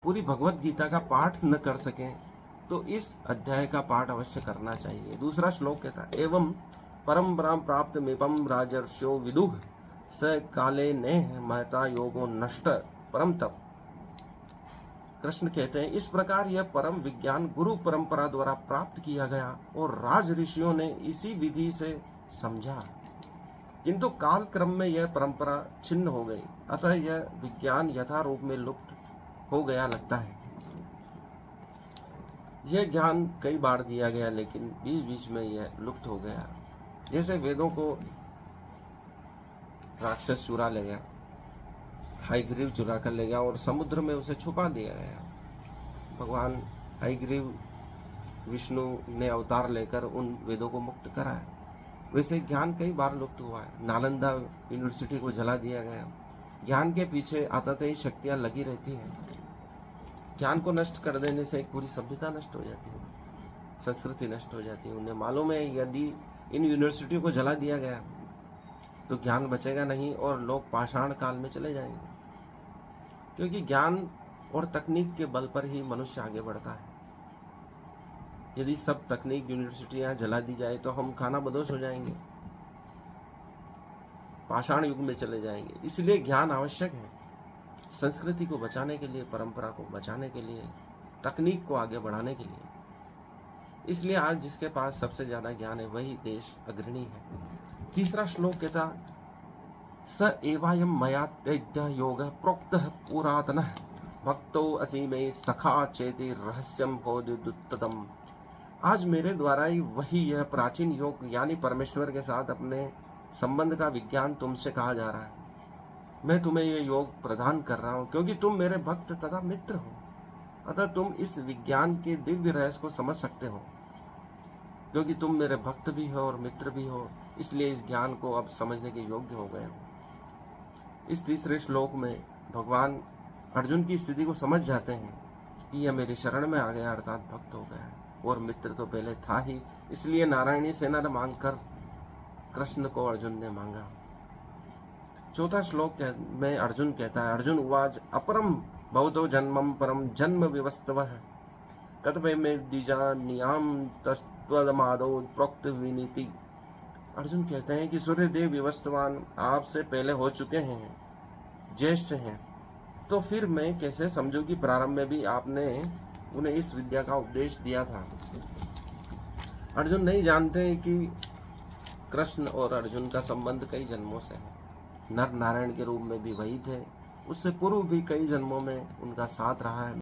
पूरी भगवत गीता का पाठ न कर सकें तो इस अध्याय का पाठ अवश्य करना चाहिए। दूसरा श्लोक कहता है, एवं परम्परा प्राप्त मेपम राजर्षो विदुः स काले ने महता योगो नष्ट परम तप। कृष्ण कहते हैं, इस प्रकार यह परम विज्ञान गुरु परंपरा द्वारा प्राप्त किया गया और राज ऋषियों ने इसी विधि से समझा, किंतु काल क्रम में यह परंपरा छिन्न हो गई, अतः यह विज्ञान यथा रूप में लुप्त हो गया लगता है। यह ज्ञान कई बार दिया गया लेकिन बीच बीच में यह लुप्त हो गया। जैसे वेदों को राक्षस चुरा ले गया, हयग्रीव चुरा कर ले गया और समुद्र में उसे छुपा दिया गया। भगवान हयग्रीव विष्णु ने अवतार लेकर उन वेदों को मुक्त कराया। वैसे ज्ञान कई बार लुप्त हुआ है। नालंदा यूनिवर्सिटी को जला दिया गया। ज्ञान के पीछे आततायी शक्तियां लगी रहती हैं। ज्ञान को नष्ट कर देने से एक पूरी सभ्यता नष्ट हो जाती है, संस्कृति नष्ट हो जाती है। उन्हें मालूम है यदि इन यूनिवर्सिटियों को जला दिया गया तो ज्ञान बचेगा नहीं और लोग पाषाण काल में चले जाएंगे, क्योंकि ज्ञान और तकनीक के बल पर ही मनुष्य आगे बढ़ता है। यदि सब तकनीक यूनिवर्सिटियां जला दी जाए तो हम खाना बदोश हो जाएंगे, पाषाण युग में चले जाएंगे। इसलिए ज्ञान आवश्यक है, संस्कृति को बचाने के लिए, परंपरा को बचाने के लिए, तकनीक को आगे बढ़ाने के लिए। इसलिए आज जिसके पास सबसे ज्यादा ज्ञान है वही देश अग्रणी है। तीसरा श्लोक कहता, स एवायम मया त्यज्य योग प्रोक्तः पुरातनः भक्तो असि मे सखा चेति रहस्यम बोधुत्तम। आज मेरे द्वारा ही वही यह प्राचीन योग यानी परमेश्वर के साथ अपने संबंध का विज्ञान तुमसे कहा जा रहा है। मैं तुम्हें यह योग प्रदान कर रहा हूं क्योंकि तुम मेरे भक्त तथा मित्र हो, अतः तुम इस विज्ञान के दिव्य रहस्य को समझ सकते हो। क्योंकि तुम मेरे भक्त भी हो और मित्र भी हो, इसलिए इस ज्ञान को अब समझने के योग्य हो गए हो। इस तीसरे श्लोक में भगवान अर्जुन की स्थिति को समझ जाते हैं कि यह मेरी शरण में आ गया, अर्थात भक्त हो गया और मित्र तो पहले था ही। इसलिए नारायणी सेना ने मांगकर कृष्ण को अर्जुन ने मांगा। चौथा श्लोक में अर्जुन कहता है, अर्जुन उवाच अपरम बहुतो जन्मम परम जन्म विवस्तवः कतपय में द्विजा नियाम तस्त्वदमादो प्रोक्त विनीति। अर्जुन कहते हैं कि सूर्यदेव विवस्तवान आपसे पहले हो चुके हैं, ज्येष्ठ हैं, तो फिर मैं कैसे समझूं कि प्रारंभ में भी आपने उन्हें इस विद्या का उपदेश दिया था। अर्जुन नहीं जानते कि कृष्ण और अर्जुन का संबंध कई जन्मों से है। नर नारायण के रूप में भी वही थे, उससे पूर्व भी कई जन्मों में उनका साथ रहा है।